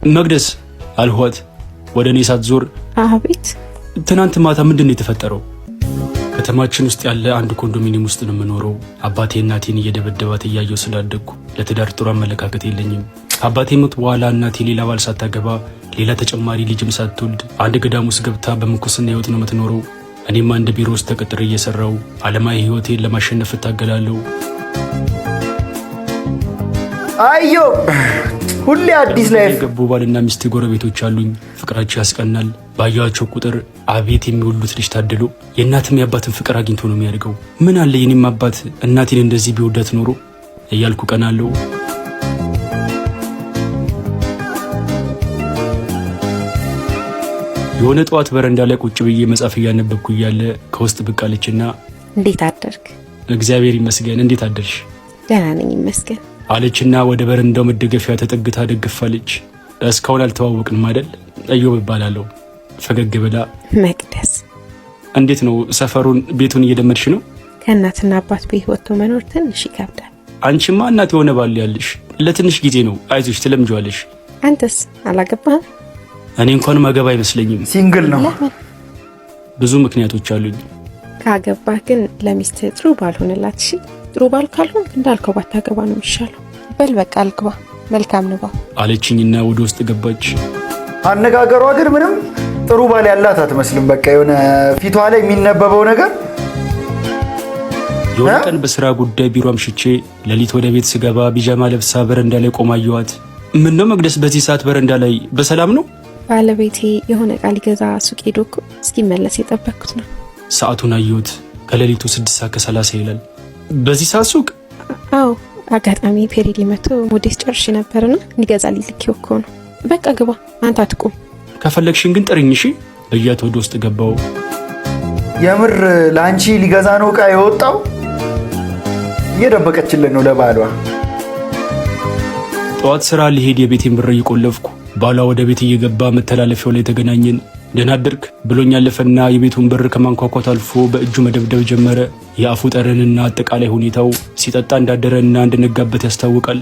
መቅደስ አልኋት ወደ እኔ ሳትዞር። አቤት። ትናንት ማታ ምንድነው የተፈጠረው? ከተማችን ውስጥ ያለ አንድ ኮንዶሚኒየም ውስጥ ነው የምኖረው። አባቴ እናቴን እየደበደባት እያየሁ ስላደግኩ ለትዳር ጥሩ አመለካከት የለኝም። አባቴ ሞት በኋላ እናቴ ሌላ ባል ሳታገባ ሌላ ተጨማሪ ልጅም ሳትወልድ አንድ ገዳም ውስጥ ገብታ በምንኩስና ህይወት ነው የምትኖረው። እኔም አንድ ቢሮ ውስጥ ተቀጥሬ እየሰራው ዓለማዊ ህይወቴን ለማሸነፍ እታገላለሁ። አዮ ሁሌ አዲስ ላይፍ ገቡ ባልና ሚስት ጎረቤቶች አሉኝ። ፍቅራቸው ያስቀናል። ባያቸው ቁጥር አቤት የሚወሉት ልጅ ታድሎ የእናትም የአባትን ፍቅር አግኝቶ ነው የሚያድገው። ምን አለ የኔም አባት እናቴን እንደዚህ ቢወዳት ኖሮ እያልኩ ቀናለሁ። የሆነ ጠዋት በረንዳ ላይ ቁጭ ብዬ መጽሐፍ እያነበብኩ እያለ ከውስጥ ብቅ አለችና እንዴት አደርክ? እግዚአብሔር ይመስገን፣ እንዴት አደርሽ? ደህና ነኝ ይመስገን አለችና ወደ በረንዳው መደገፊያ ተጠግታ ደግፋለች። እስካሁን አልተዋወቅንም አይደል? እዮብ እባላለሁ። ፈገግ ብላ መቅደስ፣ እንዴት ነው ሰፈሩን ቤቱን እየለመድሽ ነው? ከእናትና አባት ቤት ወጥቶ መኖር ትንሽ ይከብዳል። አንቺማ እናት የሆነ ባል ያለሽ ለትንሽ ጊዜ ነው፣ አይዞሽ ትለምጂዋለሽ። አንተስ አላገባህም? እኔ እንኳን ማገባ አይመስለኝም። ሲንግል ነው። ብዙ ምክንያቶች አሉኝ። ካገባህ ግን ለሚስት ጥሩ ባልሆነላት። እሺ ጥሩ ባል ካልሆን እንዳልከው ባታገባ ነው የሚሻለው። በል በቃ አልግባ፣ መልካም ነው አለችኝና ወደ ውስጥ ገባች። አነጋገሯ ግን ምንም ጥሩ ባል ያላት አትመስልም። በቃ የሆነ ፊቷ ላይ የሚነበበው ነገር። የሆነ ቀን በስራ ጉዳይ ቢሮ አምሽቼ ሌሊት ወደ ቤት ስገባ ቢጃማ ለብሳ በረንዳ ላይ ቆማ አየኋት። ምን ነው መቅደስ በዚህ ሰዓት በረንዳ ላይ በሰላም ነው? ባለቤቴ የሆነ ቃል ገዛ ሱቅ ሄዶ እኮ እስኪመለስ የጠበቅኩት ነው። ሰዓቱን አየሁት። ከሌሊቱ 6:30 ይላል። በዚህ ሰዓት ሱቅ? አዎ አጋጣሚ ፔሬዲ መቶ ሞዴስ ጨርሽ ነበርና እንዲገዛ ልልኪው እኮ ነው። በቃ ግባ አንተ አትቁም። ከፈለግሽን ግን ጥሪኝ እሺ ብያት ወደ ውስጥ ገባው። የምር ላንቺ ሊገዛ ነው ዕቃ የወጣው? እየደበቀችልን ነው ለባሏ። ጠዋት ስራ ሊሄድ የቤቴን በር እየቆለፍኩ ባሏ ወደ ቤት እየገባ መተላለፊያው ላይ ተገናኘን። ደህና አደርክ ብሎኝ አለፈና የቤቱን በር ከማንኳኳት አልፎ በእጁ መደብደብ ጀመረ። የአፉ ጠረንና አጠቃላይ ሁኔታው ሲጠጣ እንዳደረና እንደነጋበት ያስታውቃል።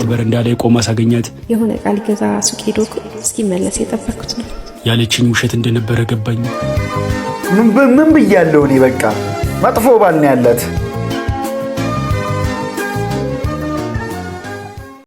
በረንዳ ላይ ቆማ ሳገኛት የሆነ ቃል ገዛ ሱቅ ሄዶ እስኪመለስ የጠበቅኩት ነው ያለችኝ ውሸት እንደነበረ ገባኝ። ምን ብያለሁ እኔ? በቃ መጥፎ ባል ነው ያላት።